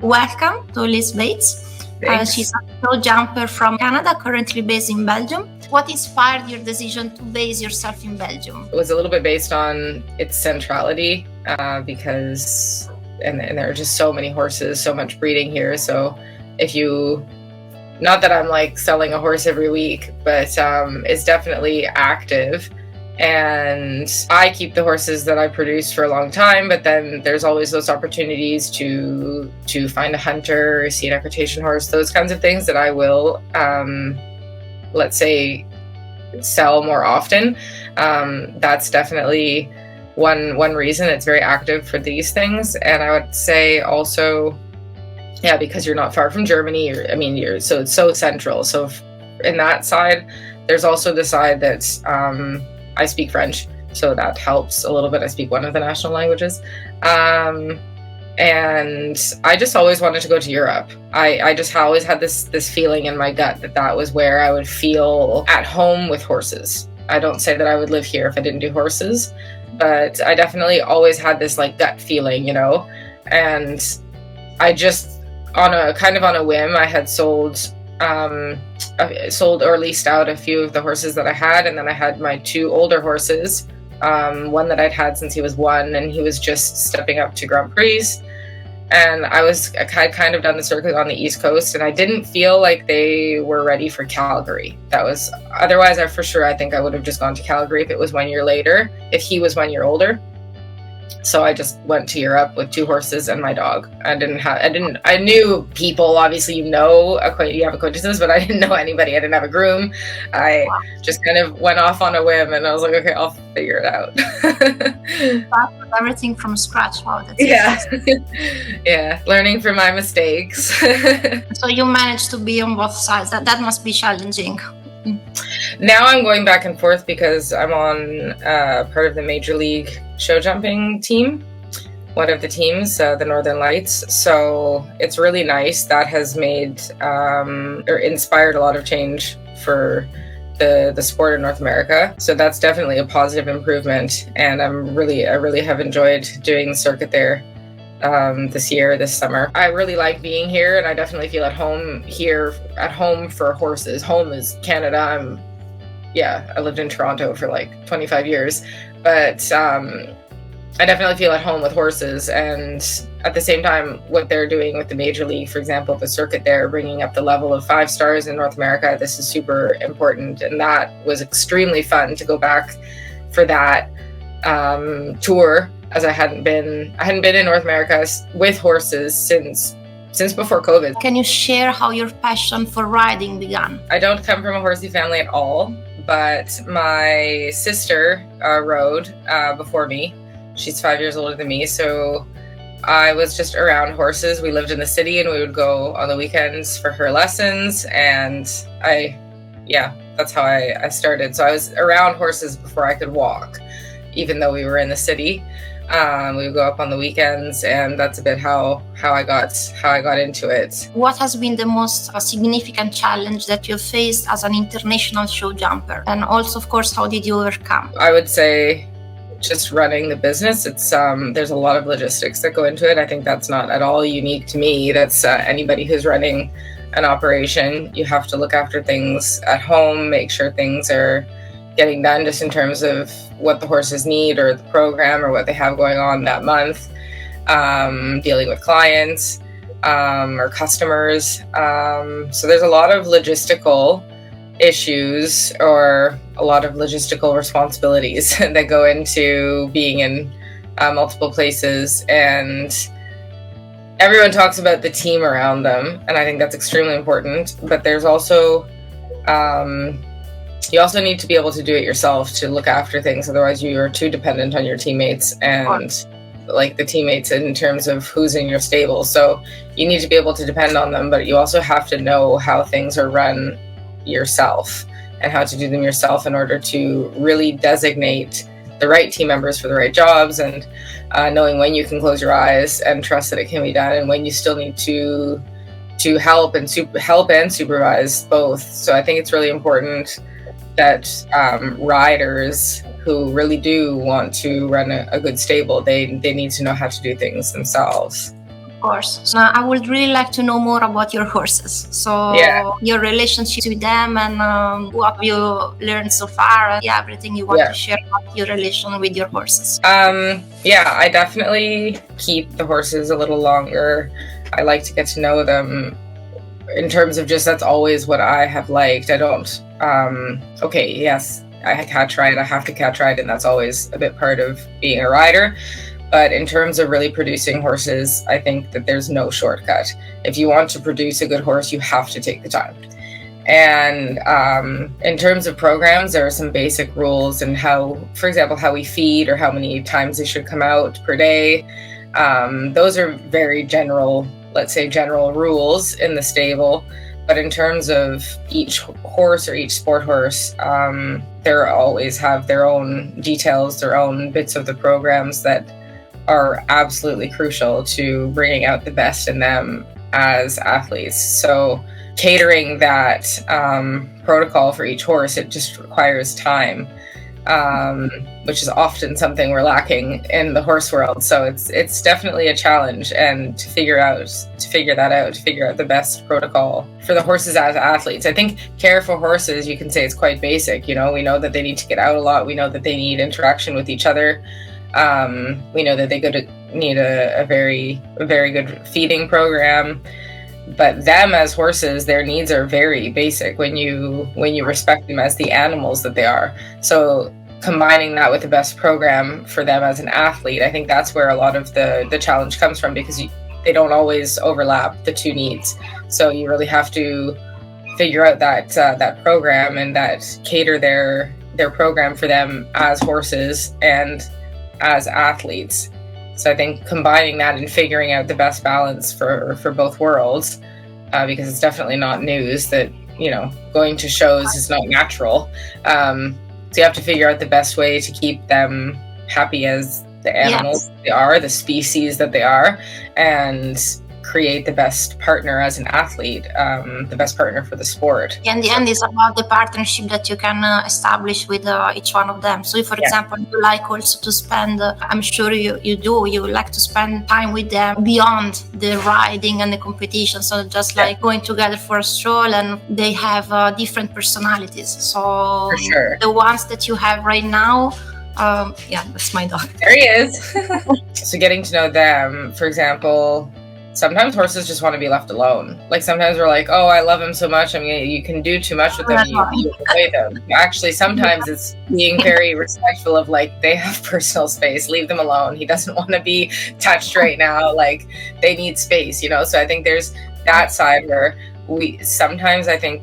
Welcome to Liz Bates. She's a showjumper from Canada, currently based in Belgium. What inspired your decision to base yourself in Belgium? It was a little bit based on its centrality because there are just so many horses, so much breeding here. So not that I'm like selling a horse every week, but it's definitely active. And I keep the horses that I produce for a long time, but then there's always those opportunities to find a hunter, see an equitation horse, those kinds of things that I will, let's say, sell more often. That's definitely one reason it's very active for these things. And I would say also, because you're not far from Germany, so it's so central. So in that side, there's also the side that I speak French, so that helps a little bit. I speak one of the national languages. And I just always wanted to go to Europe. I just always had this feeling in my gut that was where I would feel at home with horses. I don't say that I would live here if I didn't do horses, but I definitely always had this like gut feeling, and I just on a whim, I had sold or leased out a few of the horses that I had, and then I had my two older horses, one that I'd had since he was 1, and he was just stepping up to Grand Prix, and I had kind of done the circuit on the East Coast, and I didn't feel like they were ready for Calgary. Otherwise I think I would have just gone to Calgary if it was 1 year later, if he was 1 year older. So I just went to Europe with 2 horses and my dog. I knew people, obviously, you have acquaintances, but I didn't know anybody. I didn't have a groom. I just kind of went off on a whim, and I was like, okay, I'll figure it out. Everything from scratch. Wow, that's yeah, learning from my mistakes. So you managed to be on both sides. That must be challenging. Now I'm going back and forth because I'm on part of the Major League Showjumping team, one of the teams, the Northern Lights. So it's really nice. That has made or inspired a lot of change for the sport in North America. So that's definitely a positive improvement. And I really have enjoyed doing the circuit there this summer. I really like being here, and I definitely feel at home for horses. Home is Canada. I lived in Toronto for like 25 years, but I definitely feel at home with horses. And at the same time, what they're doing with the Major League, for example, the circuit there, bringing up the level of 5 stars in North America, this is super important. And that was extremely fun to go back for that tour, as I hadn't been in North America with horses since before COVID. Can you share how your passion for riding began? I don't come from a horsey family at all, but my sister rode before me. She's 5 years older than me, so I was just around horses. We lived in the city, and we would go on the weekends for her lessons, and that's how I started. So I was around horses before I could walk, even though we were in the city. We would go up on the weekends, and that's a bit how I got into it. What has been the most significant challenge that you faced as an international show jumper? And also, of course, how did you overcome? I would say just running the business. It's there's a lot of logistics that go into it. I think that's not at all unique to me. That's anybody who's running an operation. You have to look after things at home, make sure things are getting done just in terms of what the horses need or the program or what they have going on that month, dealing with clients or customers. So there's a lot of logistical issues or a lot of logistical responsibilities that go into being in multiple places, and everyone talks about the team around them, and I think that's extremely important, but there's also you also need to be able to do it yourself to look after things. Otherwise you are too dependent on your teammates and like the teammates in terms of who's in your stable. So you need to be able to depend on them, but you also have to know how things are run yourself and how to do them yourself in order to really designate the right team members for the right jobs, and knowing when you can close your eyes and trust that it can be done, and when you still need to help and supervise both. So I think it's really important that riders who really do want to run a good stable, they need to know how to do things themselves. course. So I would really like to know more about your horses. So your relationship with them and what you learned so far. Everything you want to share about your relation with your horses. I definitely keep the horses a little longer. I like to get to know them in terms of just, that's always what I have liked. I don't, I catch ride, I have to catch ride, and that's always a bit part of being a rider. But in terms of really producing horses, I think that there's no shortcut. If you want to produce a good horse, you have to take the time. And in terms of programs, there are some basic rules and how, for example, how we feed or how many times they should come out per day. Those are very general, let's say general rules in the stable. But in terms of each horse or each sport horse, they always have their own details, their own bits of the programs that are absolutely crucial to bringing out the best in them as athletes. So catering that protocol for each horse, it just requires time, which is often something we're lacking in the horse world. So it's definitely a challenge, and to figure out the best protocol for the horses as athletes. I think care for horses, you can say it's quite basic. You know, we know that they need to get out a lot. We know that they need interaction with each other. We know that they need a very good feeding program. But them as horses, their needs are very basic when you respect them as the animals that they are. So combining that with the best program for them as an athlete, I think that's where a lot of the challenge comes from, because they don't always overlap, the two needs. So you really have to figure out that program and that cater their program for them as horses and as athletes. So I think combining that and figuring out the best balance for both worlds, because it's definitely not news that, you know, going to shows is not natural. So you have to figure out the best way to keep them happy as the animals they are, the species that they are, and create the best partner as an athlete, the best partner for the sport. In the end, it's about the partnership that you can establish with each one of them. So if, for example, you like also to spend, I'm sure you like to spend time with them beyond the riding and the competition. So just like going together for a stroll, and they have different personalities. So for sure. The ones that you have right now, that's my dog. There he is. So getting to know them, for example, sometimes horses just want to be left alone. Like sometimes we're like, oh, I love him so much. I mean, you can do too much with them. You avoid them. Actually, sometimes it's being very respectful of, like, they have personal space. Leave them alone. He doesn't want to be touched right now. Like, they need space, you know? So I think there's that side where sometimes I think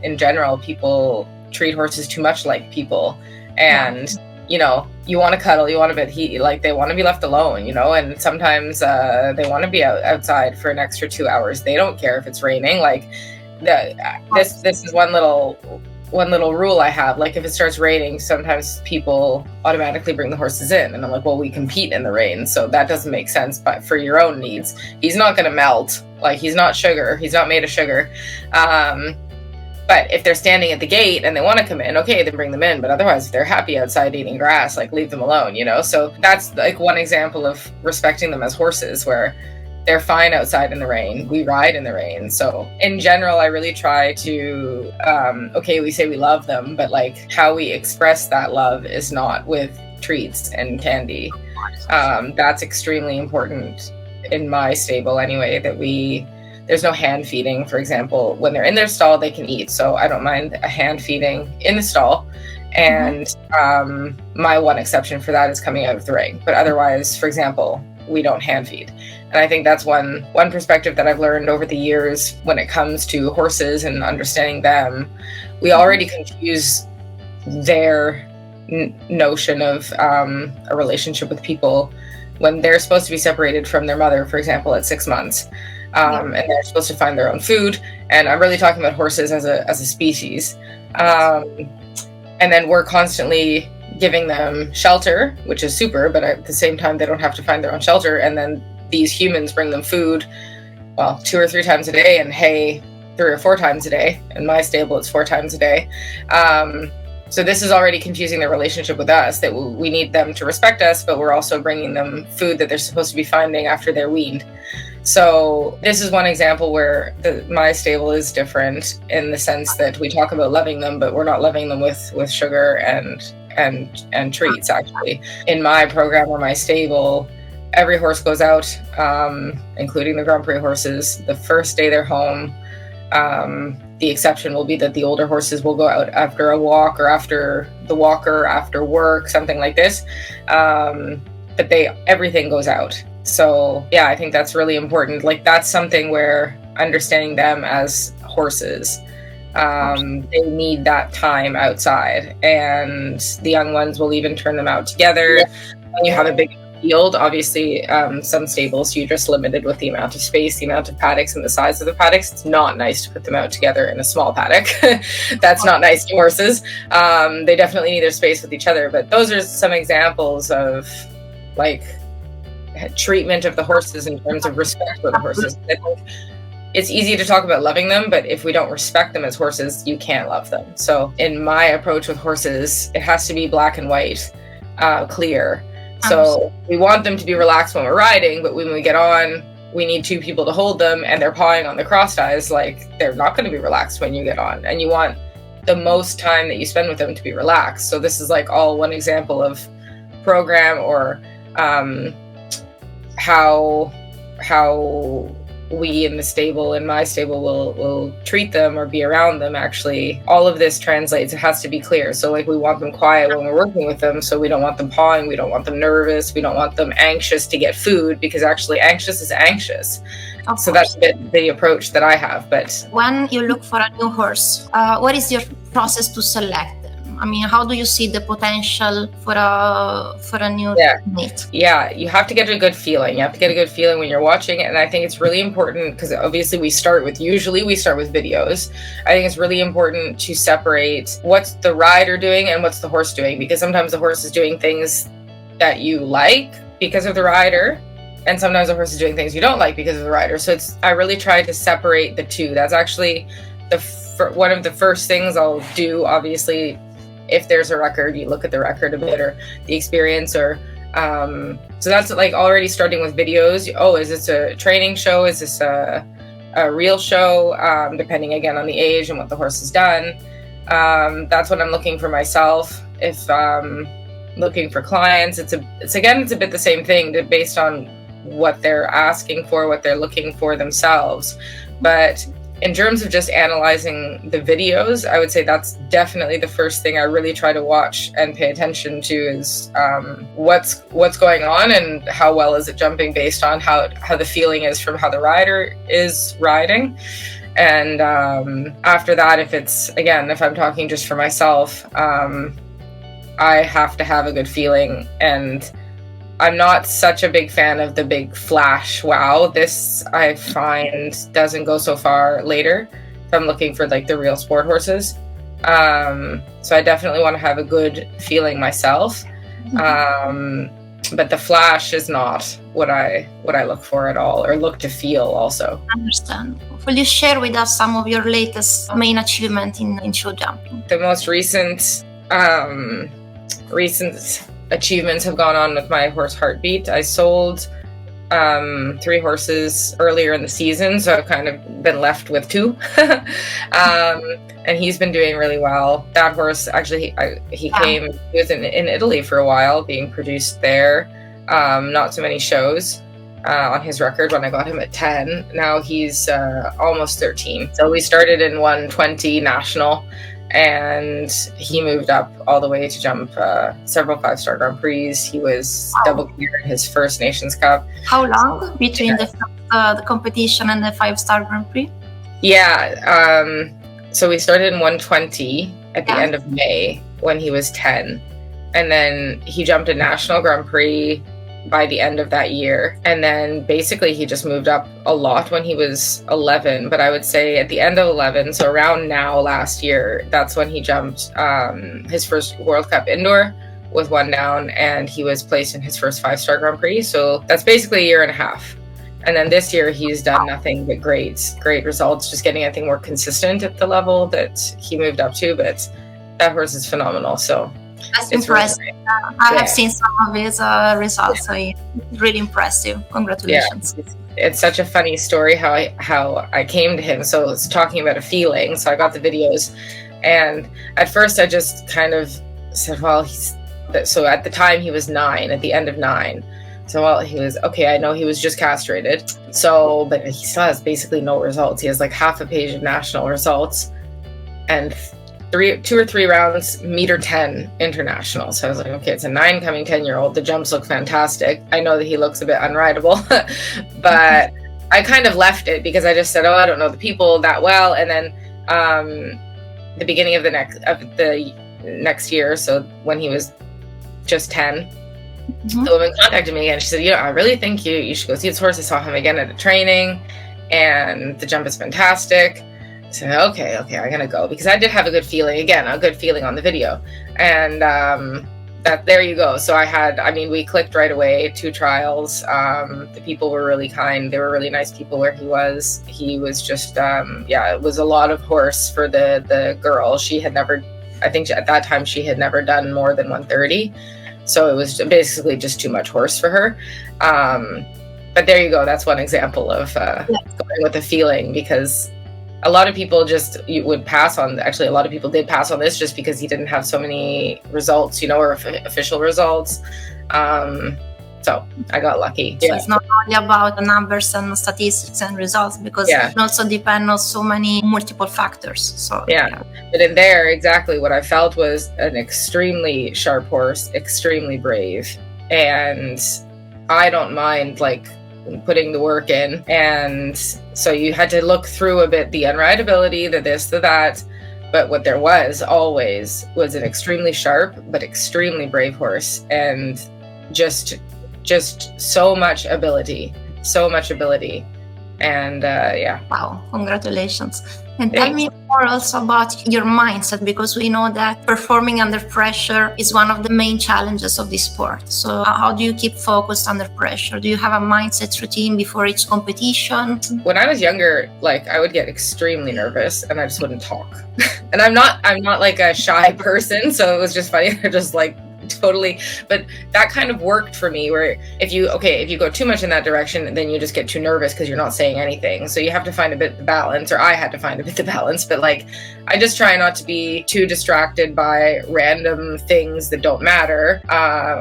in general, people treat horses too much like people. And you know, you want to cuddle, they want to be left alone, you know, and sometimes they want to be outside for an extra 2 hours. They don't care if it's raining. Like this is one little rule I have. Like if it starts raining, sometimes people automatically bring the horses in, and I'm like, well, we compete in the rain, so that doesn't make sense. But for your own needs, he's not going to melt. Like he's not sugar. He's not made of sugar. But if they're standing at the gate and they want to come in, okay, then bring them in. But otherwise, if they're happy outside eating grass, like leave them alone, you know? So that's like one example of respecting them as horses, where they're fine outside in the rain. We ride in the rain. So in general, I really try to, we say we love them, but like how we express that love is not with treats and candy. That's extremely important in my stable anyway, that there's no hand feeding, for example. When they're in their stall, they can eat. So I don't mind a hand feeding in the stall. And my one exception for that is coming out of the ring. But otherwise, for example, we don't hand feed. And I think that's one perspective that I've learned over the years when it comes to horses and understanding them. We already confuse their notion of a relationship with people when they're supposed to be separated from their mother, for example, at 6 months. And they're supposed to find their own food. And I'm really talking about horses as a species. And then we're constantly giving them shelter, which is super, but at the same time, they don't have to find their own shelter. And then these humans bring them food, 2 or 3 times a day, and hay 3 or 4 times a day. In my stable, it's 4 times a day. So this is already confusing their relationship with us, that we need them to respect us, but we're also bringing them food that they're supposed to be finding after they're weaned. So this is one example where my stable is different in the sense that we talk about loving them, but we're not loving them with sugar and treats. Actually, in my program or my stable, every horse goes out, including the Grand Prix horses, the first day they're home. The exception will be that the older horses will go out after a walk or after the walker, after work, something like this. But everything goes out. So yeah, I think that's really important. Like that's something where understanding them as horses, they need that time outside, and the young ones will even turn them out together. When you have a big field, obviously, some stables you're just limited with the amount of space, the amount of paddocks, and the size of the paddocks. It's not nice to put them out together in a small paddock. That's not nice to horses. They definitely need their space with each other. But those are some examples of like treatment of the horses in terms of respect for the horses. I think it's easy to talk about loving them, but if we don't respect them as horses, you can't love them. So in my approach with horses, it has to be black and white, clear. So we want them to be relaxed when we're riding, but when we get on, we need two people to hold them, and they're pawing on the cross ties. Like, they're not going to be relaxed when you get on, and you want the most time that you spend with them to be relaxed. So this is like all one example of program or how we in the stable, in my stable, will treat them or be around them. Actually, all of this translates. It has to be clear. So like we want them quiet when we're working with them. So we don't want them pawing. We don't want them nervous. We don't want them anxious to get food, because actually anxious is anxious. So that's the approach that I have. But when you look for a new horse, what is your process to select them? I mean, how do you see the potential for a new mate? Yeah, you have to get a good feeling. You have to get a good feeling when you're watching it. And I think it's really important, because obviously usually we start with videos. I think it's really important to separate what's the rider doing and what's the horse doing, because sometimes the horse is doing things that you like because of the rider, and sometimes the horse is doing things you don't like because of the rider. So I really try to separate the two. That's actually one of the first things I'll do. Obviously, if there's a record, you look at the record a bit, or the experience, or so that's like already starting with videos. Oh, is this a training show? Is this a real show? Depending again on the age and what the horse has done. That's what I'm looking for myself. If looking for clients, it's a bit the same thing, based on what they're asking for, what they're looking for themselves. But in terms of just analyzing the videos, I would say that's definitely the first thing I really try to watch and pay attention to, is what's going on and how well is it jumping, based on how the feeling is from how the rider is riding. And after that, if I'm talking just for myself, I have to have a good feeling, and I'm not such a big fan of the big flash wow. This I find doesn't go so far later if I'm looking for like the real sport horses. So I definitely want to have a good feeling myself. But the flash is not what I look for at all, or look to feel also. I understand. Will you share with us some of your latest main achievement in show jumping? The most recent achievements have gone on with my horse Heartbeat. I sold 3 horses earlier in the season, so I've kind of been left with 2. And he's been doing really well. That horse, actually, he was in Italy for a while, being produced there. Not so many shows on his record when I got him at 10. Now he's almost 13. So we started in 120 national, and he moved up all the way to jump several 5-star Grand Prix. He was double clear in his first Nations Cup. How long between the competition and the 5-star Grand Prix? Yeah, so we started in 120 at the end of May when he was 10. And then he jumped a National Grand Prix by the end of that year. And then basically he just moved up a lot when he was 11. But I would say at the end of 11, so around now last year, that's when he jumped his first World Cup indoor with 1 down, and he was placed in his first 5-star Grand Prix. So that's basically a year and a half. And then this year he's done nothing but great results, just getting, I think, more consistent at the level that he moved up to. But that horse is phenomenal. So that's impressive. Really I have seen some of his results. So really impressive. Congratulations. it's such a funny story how I came to him. So it's talking about a feeling. So I got the videos, and at first I just kind of said, well, so at the time he was 9, at the end of 9. So, well, he was, okay, I know he was just castrated. So, but he still has basically no results. He has like half a page of national results and 2 or 3 rounds, meter 10 international. So I was like, okay, it's a 9 coming 10-year-old. The jumps look fantastic. I know that he looks a bit unrideable, but I kind of left it because I just said, oh, I don't know the people that well. And then the beginning of the next year, so when he was just 10, the woman contacted me again. She said, I really think you should go see this horse. I saw him again at a training and the jump is fantastic. I said, okay, I'm going to go, because I did have a good feeling on the video. And that there you go. So we clicked right away, 2 trials. The people were really kind. They were really nice people where he was. He was just, it was a lot of horse for the girl. She had never, I think at that time she had never done more than 130. So it was basically just too much horse for her. But there you go. That's one example of going with a feeling, because a lot of people would pass on. Actually, a lot of people did pass on this just because he didn't have so many results, or official results. So I got lucky. So it's not only about the numbers and statistics and results, because it also depends on so many multiple factors. So but in there, exactly what I felt was an extremely sharp horse, extremely brave, and I don't mind like putting the work in. And so you had to look through a bit the unrideability, the this, the that. But what there was always was an extremely sharp but extremely brave horse, and just so much ability. And wow, congratulations. And tell me more also about your mindset, because we know that performing under pressure is one of the main challenges of this sport. So how do you keep focused under pressure? Do you have a mindset routine before each competition? When I was younger, like I would get extremely nervous and I just wouldn't talk. And I'm not like a shy person, so it was just funny. Just like totally, but that kind of worked for me, where if you go too much in that direction, then you just get too nervous because you're not saying anything. So you have to find a bit of balance, or I had to find a bit of balance. But like, I just try not to be too distracted by random things that don't matter,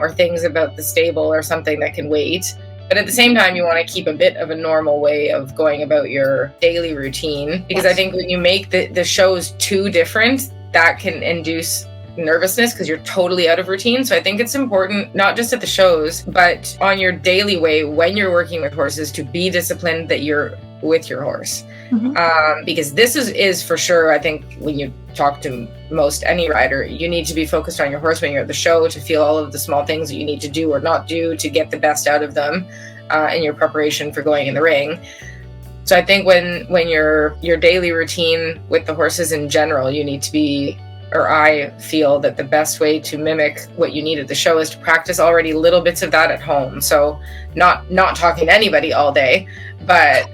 or things about the stable or something that can wait. But at the same time, you want to keep a bit of a normal way of going about your daily routine, because I think when you make the shows too different, that can induce nervousness because you're totally out of routine. So I think it's important, not just at the shows, but on your daily way when you're working with horses, to be disciplined that you're with your horse. Because this is for sure, I think when you talk to most any rider, you need to be focused on your horse when you're at the show, to feel all of the small things that you need to do or not do to get the best out of them in your preparation for going in the ring. So I think when your daily routine with the horses in general, you need to be, or I feel that the best way to mimic what you need at the show is to practice already little bits of that at home. So not talking to anybody all day, but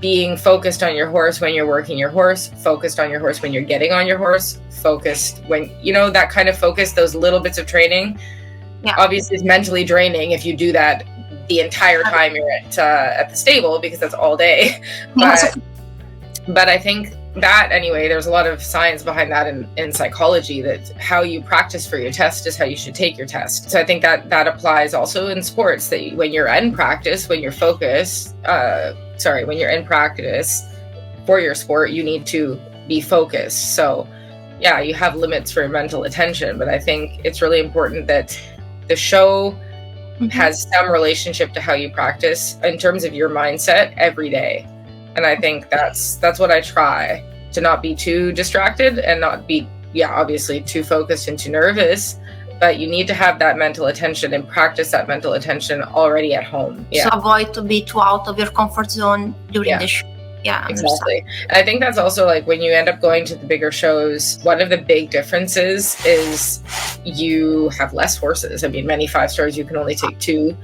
being focused on your horse when you're working your horse, focused on your horse when you're getting on your horse, focused when, that kind of focus, those little bits of training. Obviously it's mentally draining if you do that the entire time you're at the stable, because that's all day. But I think that anyway, there's a lot of science behind that in psychology, that how you practice for your test is how you should take your test. So I think that applies also in sports, that when you're in practice, when you're in practice for your sport, you need to be focused. So you have limits for mental attention, but I think it's really important that the show has some relationship to how you practice in terms of your mindset every day. And I think that's what I try, to not be too distracted and not be, obviously too focused and too nervous, but you need to have that mental attention and practice that mental attention already at home. So avoid to be too out of your comfort zone during the show. Exactly. And I think that's also like when you end up going to the bigger shows, one of the big differences is you have less horses. I mean, many 5-stars, you can only take 2.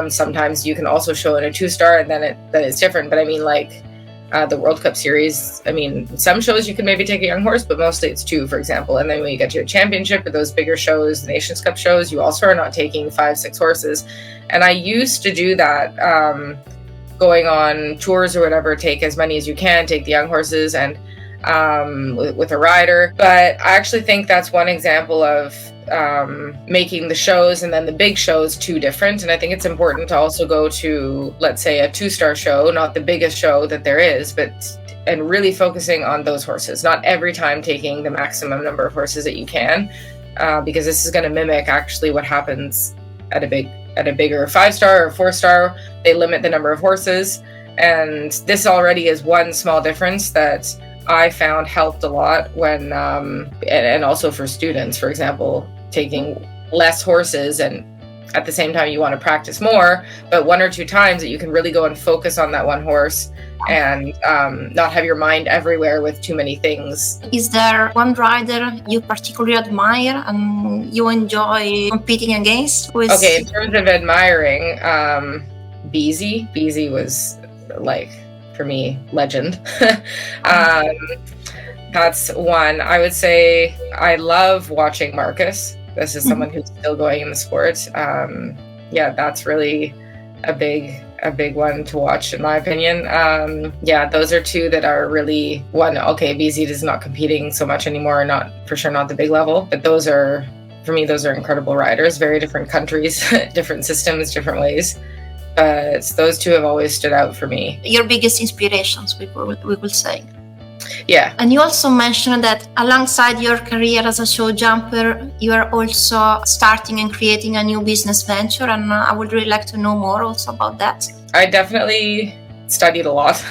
Sometimes you can also show in a 2-star, and then it's different. But I mean, like The World Cup series, I mean, some shows you can maybe take a young horse, but mostly it's 2, for example. And then when you get to a championship or those bigger shows, Nations Cup shows, you also are not taking 5, 6 horses. And I used to do that, going on tours or whatever, take as many as you can, take the young horses and with a rider. But I actually think that's one example of making the shows and then the big shows 2 different. And I think it's important to also go to, let's say, a 2-star show, not the biggest show that there is, and really focusing on those horses, not every time taking the maximum number of horses that you can, because this is going to mimic actually what happens at a bigger 5-star or 4-star. They limit the number of horses, and this already is one small difference that I found helped a lot when and also for students, for example, taking less horses, and at the same time you want to practice more, but 1 or 2 times that you can really go and focus on that one horse and not have your mind everywhere with too many things. Is there one rider you particularly admire and you enjoy competing against? Okay, in terms of admiring, Beezy was, like, for me, legend. That's one. I would say I love watching Marcus. This is someone who's still going in the sport. Yeah, that's really a big one to watch, in my opinion. Yeah, those are 2 that are really one. Okay, BZ is not competing so much anymore, not for sure, not the big level, but those are, for me, those are incredible riders. Very different countries, different systems, different ways. But those 2 have always stood out for me. Your biggest inspirations, we will say. Yeah. And you also mentioned that alongside your career as a show jumper, you are also starting and creating a new business venture. And I would really like to know more also about that. I definitely studied a lot,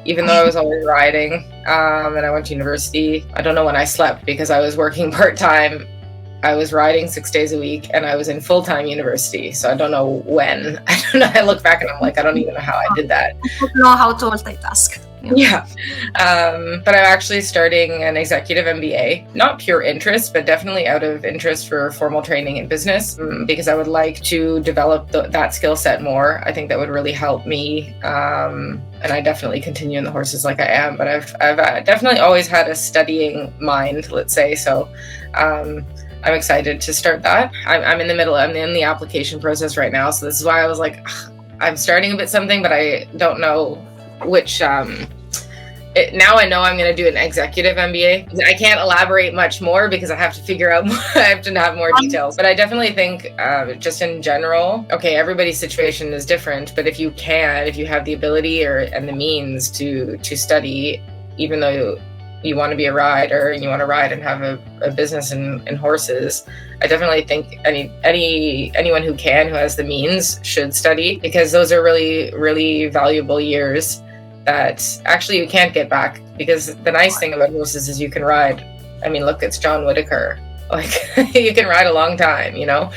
even though I was always riding. And I went to university. I don't know when I slept because I was working part-time. I was riding 6 days a week and I was in full-time university. So I don't know when. I don't know. I look back and I'm like, I don't even know how I did that. I don't know how to multitask. Yeah. But I'm actually starting an executive MBA, not pure interest, but definitely out of interest for formal training in business, because I would like to develop that skill set more. I think that would really help me. And I definitely continue in the horses like I am, but I've definitely always had a studying mind, let's say. So, I'm excited to start that. I'm in the application process right now. So this is why I was like, I'm starting a bit something, but I don't know which, now I know I'm going to do an executive MBA. I can't elaborate much more because I have to figure out more, I have to have more details. But I definitely think, just in general, okay, everybody's situation is different, but if you have the ability and the means to study, even though you want to be a rider and you want to ride and have a business in horses, I definitely think anyone who has the means should study, because those are really, really valuable years that actually you can't get back. Because the nice thing about horses is you can ride. I mean, look, it's John Whitaker. Like, you can ride a long time, you know?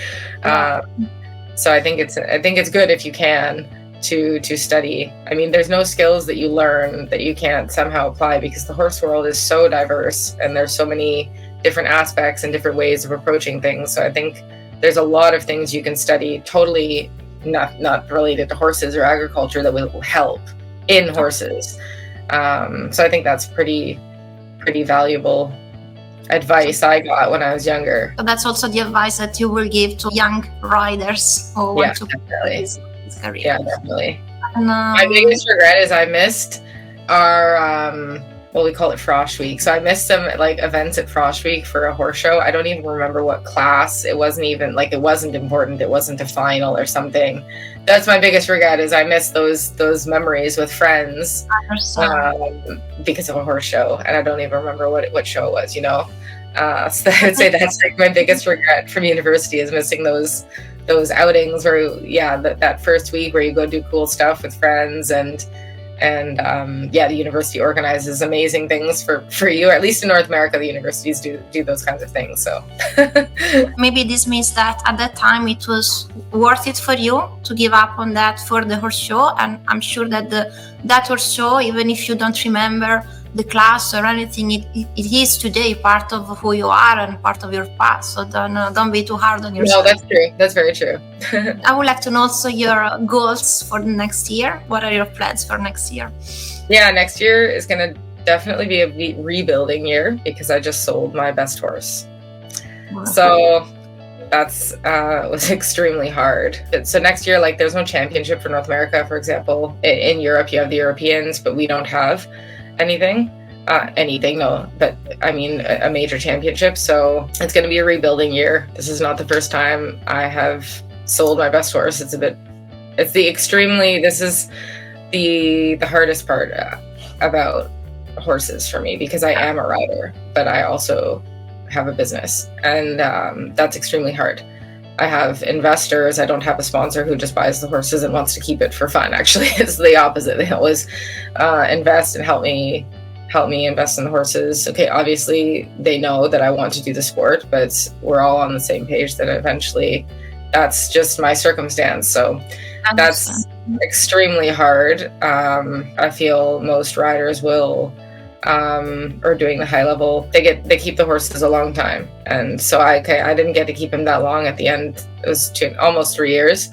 So I think it's good if you can to study. I mean, there's no skills that you learn that you can't somehow apply, because the horse world is so diverse and there's so many different aspects and different ways of approaching things. So I think there's a lot of things you can study totally not related to horses or agriculture that will help in horses. So I think that's pretty valuable advice I got when I was younger. So that's also the advice that you will give to young riders who want to definitely. His career. Yeah, definitely. And, my biggest regret is I missed our we call it Frosh Week. So I missed some events at Frosh Week for a horse show. I don't even remember what class. It wasn't even it wasn't important. It wasn't a final or something. That's my biggest regret, is I missed those memories with friends because of a horse show, and I don't even remember what show it was. You know, so I would say that's my biggest regret from university, is missing those outings where that first week where you go do cool stuff with friends and the university organizes amazing things for you. At least in North America, the universities do those kinds of things. So maybe this means that at that time it was worth it for you to give up on that for the horse show. And I'm sure that that horse show, even if you don't remember the class or anything. It is today part of who you are and part of your past. So don't be too hard on yourself. No, that's true. That's very true. I would like to know also your goals for the next year. What are your plans for next year? Yeah, next year is going to definitely be a rebuilding year because I just sold my best horse. Wow. So that's was extremely hard. So next year, like, there's no championship for North America, for example. In Europe, you have the Europeans, but we don't have anything. No, but I mean a major championship. So it's going to be a rebuilding year. This is not the first time I have sold my best horse. This is the hardest part about horses for me, because I am a rider, but I also have a business, and that's extremely hard. I have investors. I don't have a sponsor who just buys the horses and wants to keep it for fun. Actually, it's the opposite. They always invest and help me invest in the horses. Okay, obviously they know that I want to do the sport, but we're all on the same page that eventually that's just my circumstance. So that's extremely hard. I feel most riders will or doing the high level, they keep the horses a long time, and so I didn't get to keep him that long. At the end, it was almost 3 years,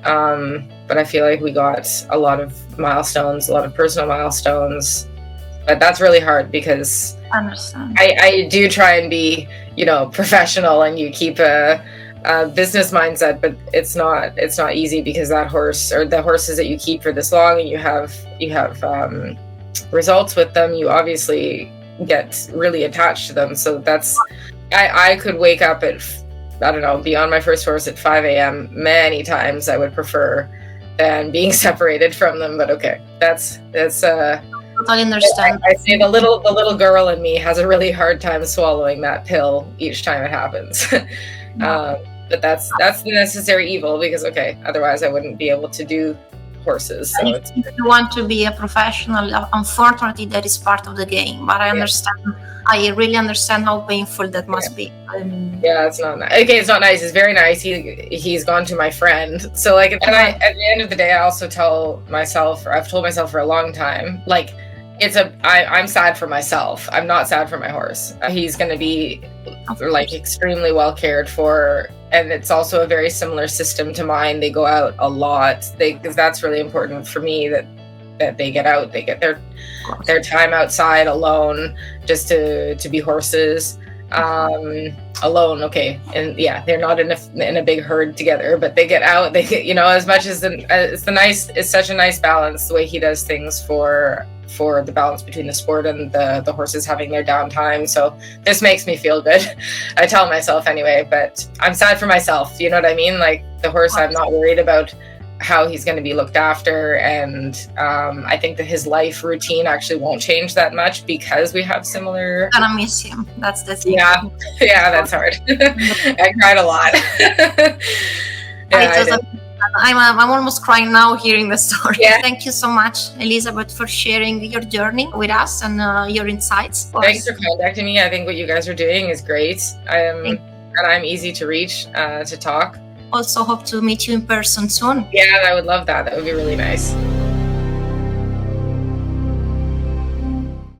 but I feel like we got a lot of milestones, a lot of personal milestones, but that's really hard because I do try and be, professional, and you keep a business mindset, but it's not easy because that horse, or the horses that you keep for this long, and you have results with them, you obviously get really attached to them. So that's, I could wake up at, be on my first horse at 5 a.m. many times. I would prefer than being separated from them, but okay, that's I understand. I say the little girl in me has a really hard time swallowing that pill each time it happens. But that's the necessary evil, because otherwise I wouldn't be able to do horses. So if you want to be a professional, unfortunately that is part of the game, but I understand. I really understand how painful that must be. Yeah, it's not nice. Okay, it's not nice. It's very nice. He's gone to my friend. So at the end of the day, I also tell myself, or I've told myself for a long time, I'm sad for myself. I'm not sad for my horse. He's going to be extremely well cared for, and it's also a very similar system to mine. They go out a lot, because that's really important for me, that they get out, they get their time outside alone, just to be horses, alone. Okay, and they're not in a big herd together, but they get out. They get, as much as it's such a nice balance, the way he does things for the balance between the sport and the horses having their downtime. So this makes me feel good. I tell myself anyway, but I'm sad for myself. You know what I mean? Like the horse, I'm not worried about how he's going to be looked after. And I think that his life routine actually won't change that much because we have similar... I'm gonna miss him. That's the thing. Yeah, that's hard. I cried a lot. I'm almost crying now hearing the story. Yeah. Thank you so much, Elizabeth, for sharing your journey with us and your insights. Thanks for contacting me. I think what you guys are doing is great. I'm easy to reach, to talk. Also hope to meet you in person soon. Yeah, I would love that. That would be really nice.